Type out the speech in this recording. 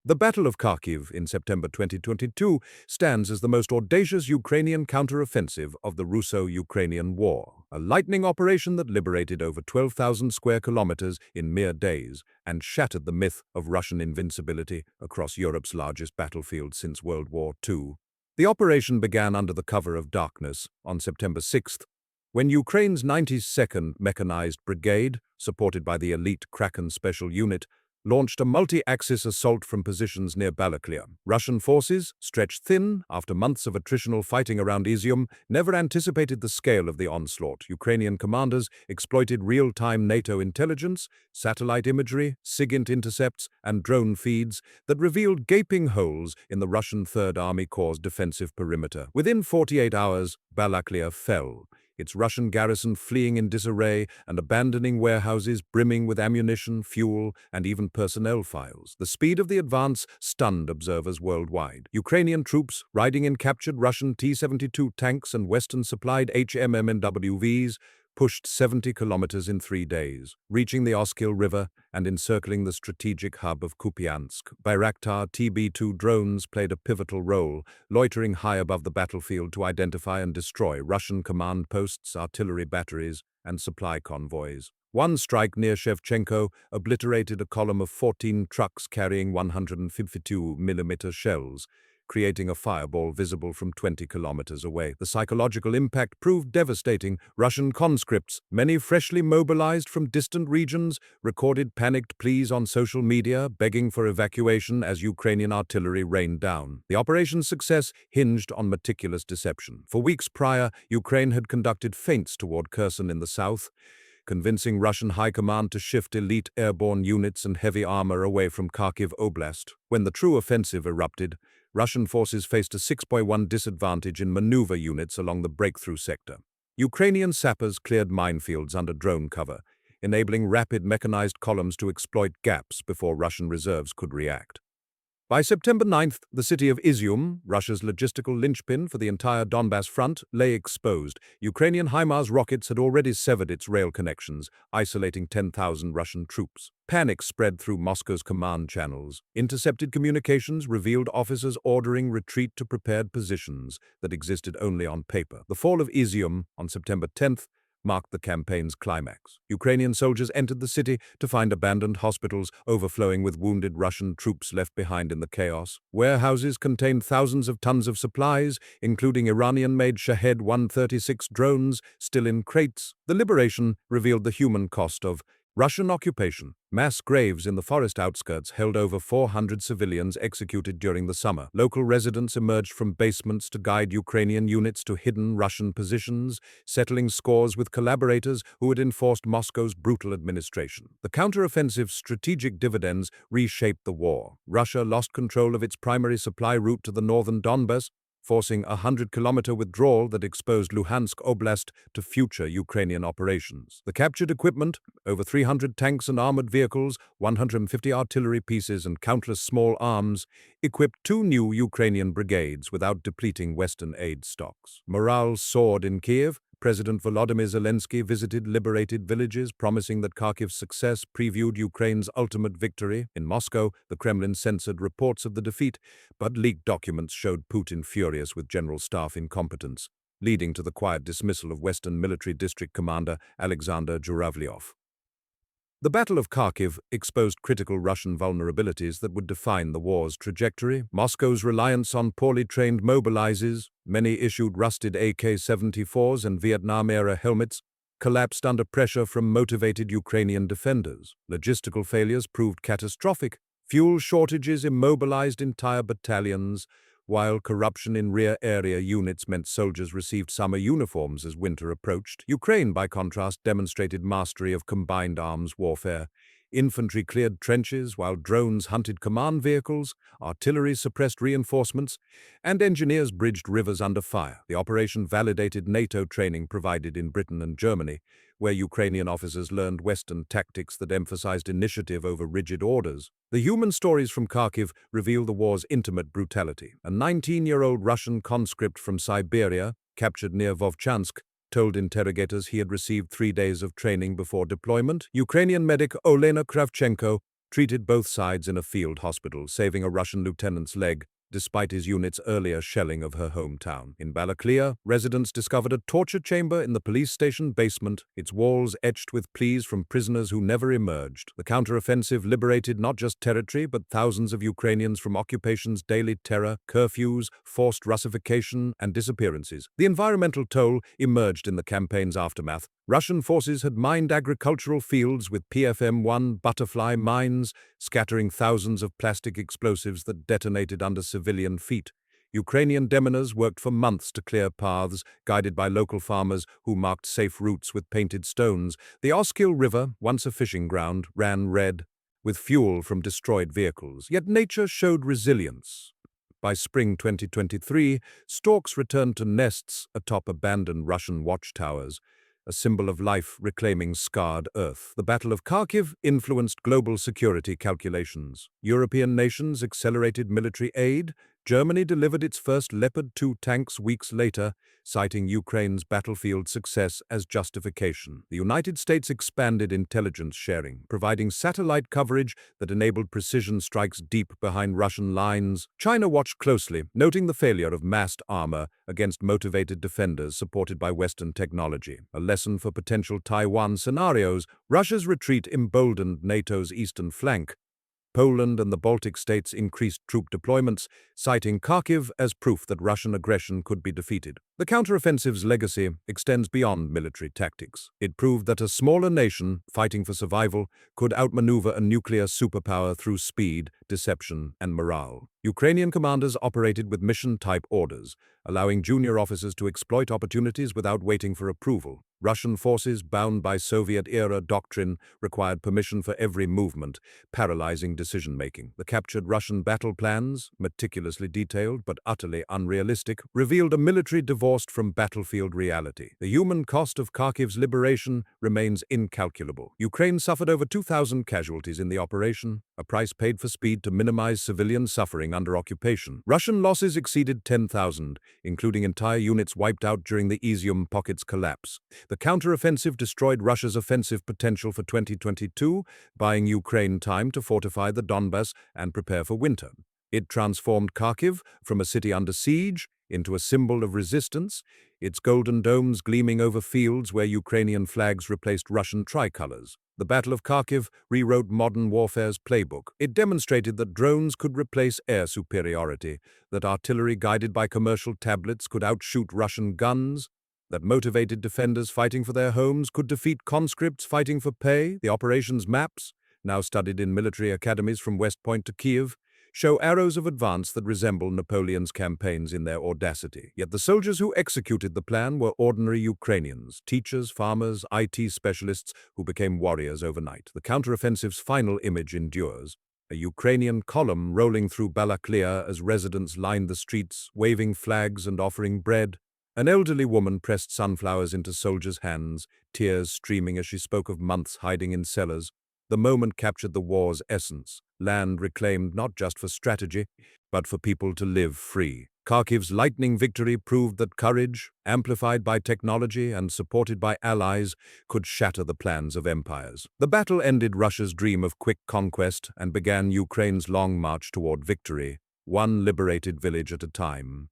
The Battle of Kharkiv in September 2022 stands as the most audacious Ukrainian counteroffensive of the Russo-Ukrainian War, a lightning operation that liberated over 12,000 square kilometers in mere days and shattered the myth of Russian invincibility across Europe's largest battlefield since World War II. The operation began under the cover of darkness on September 6th, when Ukraine's 92nd Mechanized Brigade, supported by the elite Kraken Special Unit, launched a multi-axis assault from positions near Balakliia. Russian forces, stretched thin after months of attritional fighting around Izyum, never anticipated the scale of the onslaught. Ukrainian commanders exploited real-time NATO intelligence, satellite imagery, SIGINT intercepts, and drone feeds that revealed gaping holes in the Russian Third Army Corps' defensive perimeter. Within 48 hours, Balakliia fell, its Russian garrison fleeing in disarray and abandoning warehouses brimming with ammunition, fuel, and even personnel files. The speed of the advance stunned observers worldwide. Ukrainian troops, riding in captured Russian T-72 tanks and Western-supplied HIMARS pushed 70 kilometers in 3 days, reaching the Oskil River and encircling the strategic hub of Kupiansk. Bayraktar TB2 drones played a pivotal role, loitering high above the battlefield to identify and destroy Russian command posts, artillery batteries, and supply convoys. One strike near Shevchenko obliterated a column of 14 trucks carrying 152mm shells, creating a fireball visible from 20 kilometers away. The psychological impact proved devastating. Russian conscripts, many freshly mobilized from distant regions, recorded panicked pleas on social media, begging for evacuation as Ukrainian artillery rained down. The operation's success hinged on meticulous deception. For weeks prior, Ukraine had conducted feints toward Kherson in the south, convincing Russian high command to shift elite airborne units and heavy armor away from Kharkiv Oblast. When the true offensive erupted, Russian forces faced a 6:1 disadvantage in maneuver units along the breakthrough sector. Ukrainian sappers cleared minefields under drone cover, enabling rapid mechanized columns to exploit gaps before Russian reserves could react. By September 9th, the city of Izyum, Russia's logistical linchpin for the entire Donbass front, lay exposed. Ukrainian HIMARS rockets had already severed its rail connections, isolating 10,000 Russian troops. Panic spread through Moscow's command channels. Intercepted communications revealed officers ordering retreat to prepared positions that existed only on paper. The fall of Izyum on September 10th marked the campaign's climax. Ukrainian soldiers entered the city to find abandoned hospitals overflowing with wounded Russian troops left behind in the chaos. Warehouses contained thousands of tons of supplies, including Iranian-made Shahed 136 drones still in crates. The liberation revealed the human cost of Russian occupation. Mass graves in the forest outskirts held over 400 civilians executed during the summer. Local residents emerged from basements to guide Ukrainian units to hidden Russian positions, settling scores with collaborators who had enforced Moscow's brutal administration. The counteroffensive's strategic dividends reshaped the war. Russia lost control of its primary supply route to the northern Donbass, forcing a 100-kilometer withdrawal that exposed Luhansk Oblast to future Ukrainian operations. The captured equipment, over 300 tanks and armored vehicles, 150 artillery pieces, and countless small arms, equipped 2 new Ukrainian brigades without depleting Western aid stocks. Morale soared in Kiev. President Volodymyr Zelensky visited liberated villages, promising that Kharkiv's success previewed Ukraine's ultimate victory. In Moscow, the Kremlin censored reports of the defeat, but leaked documents showed Putin furious with general staff incompetence, leading to the quiet dismissal of Western Military District Commander Alexander Zhuravlyov. The Battle of Kharkiv exposed critical Russian vulnerabilities that would define the war's trajectory. Moscow's reliance on poorly trained mobilizers, many issued rusted AK-74s and Vietnam-era helmets, collapsed under pressure from motivated Ukrainian defenders. Logistical failures proved catastrophic. Fuel shortages immobilized entire battalions, while corruption in rear area units meant soldiers received summer uniforms as winter approached. Ukraine, by contrast, demonstrated mastery of combined arms warfare. Infantry cleared trenches, while drones hunted command vehicles, artillery suppressed reinforcements, and engineers bridged rivers under fire. The operation validated NATO training provided in Britain and Germany, where Ukrainian officers learned Western tactics that emphasized initiative over rigid orders. The human stories from Kharkiv reveal the war's intimate brutality. A 19-year-old Russian conscript from Siberia, captured near Vovchansk, told interrogators he had received 3 days of training before deployment. Ukrainian medic Olena Kravchenko treated both sides in a field hospital, saving a Russian lieutenant's leg, despite his unit's earlier shelling of her hometown. In Balakliia, residents discovered a torture chamber in the police station basement, its walls etched with pleas from prisoners who never emerged. The counteroffensive liberated not just territory, but thousands of Ukrainians from occupation's daily terror, curfews, forced Russification, and disappearances. The environmental toll emerged in the campaign's aftermath. Russian forces had mined agricultural fields with PFM-1 butterfly mines, scattering thousands of plastic explosives that detonated under civilian feet. Ukrainian deminers worked for months to clear paths, guided by local farmers who marked safe routes with painted stones. The Oskil River, once a fishing ground, ran red, with fuel from destroyed vehicles. Yet nature showed resilience. By spring 2023, storks returned to nests atop abandoned Russian watchtowers, a symbol of life reclaiming scarred Earth. The Battle of Kharkiv influenced global security calculations. European nations accelerated military aid. Germany delivered its first Leopard 2 tanks weeks later, citing Ukraine's battlefield success as justification. The United States expanded intelligence sharing, providing satellite coverage that enabled precision strikes deep behind Russian lines. China watched closely, noting the failure of massed armor against motivated defenders supported by Western technology. A lesson for potential Taiwan scenarios, Russia's retreat emboldened NATO's eastern flank. Poland and the Baltic states increased troop deployments, citing Kharkiv as proof that Russian aggression could be defeated. The counteroffensive's legacy extends beyond military tactics. It proved that a smaller nation, fighting for survival, could outmaneuver a nuclear superpower through speed, deception, and morale. Ukrainian commanders operated with mission-type orders, allowing junior officers to exploit opportunities without waiting for approval. Russian forces, bound by Soviet-era doctrine, required permission for every movement, paralyzing decision-making. The captured Russian battle plans, meticulously detailed but utterly unrealistic, revealed a military divorced from battlefield reality. The human cost of Kharkiv's liberation remains incalculable. Ukraine suffered over 2,000 casualties in the operation, a price paid for speed to minimize civilian suffering under occupation. Russian losses exceeded 10,000, including entire units wiped out during the Izyum pocket's collapse. The counteroffensive destroyed Russia's offensive potential for 2022, buying Ukraine time to fortify the Donbas and prepare for winter. It transformed Kharkiv from a city under siege into a symbol of resistance, its golden domes gleaming over fields where Ukrainian flags replaced Russian tricolors. The Battle of Kharkiv rewrote modern warfare's playbook. It demonstrated that drones could replace air superiority, that artillery guided by commercial tablets could outshoot Russian guns, that motivated defenders fighting for their homes could defeat conscripts fighting for pay. The operations maps, now studied in military academies from West Point to Kiev, show arrows of advance that resemble Napoleon's campaigns in their audacity. Yet the soldiers who executed the plan were ordinary Ukrainians, teachers, farmers, IT specialists who became warriors overnight. The counteroffensive's final image endures. A Ukrainian column rolling through Balakliia as residents lined the streets, waving flags and offering bread. An elderly woman pressed sunflowers into soldiers' hands, tears streaming as she spoke of months hiding in cellars. The moment captured the war's essence, land reclaimed not just for strategy, but for people to live free. Kharkiv's lightning victory proved that courage, amplified by technology and supported by allies, could shatter the plans of empires. The battle ended Russia's dream of quick conquest and began Ukraine's long march toward victory, one liberated village at a time.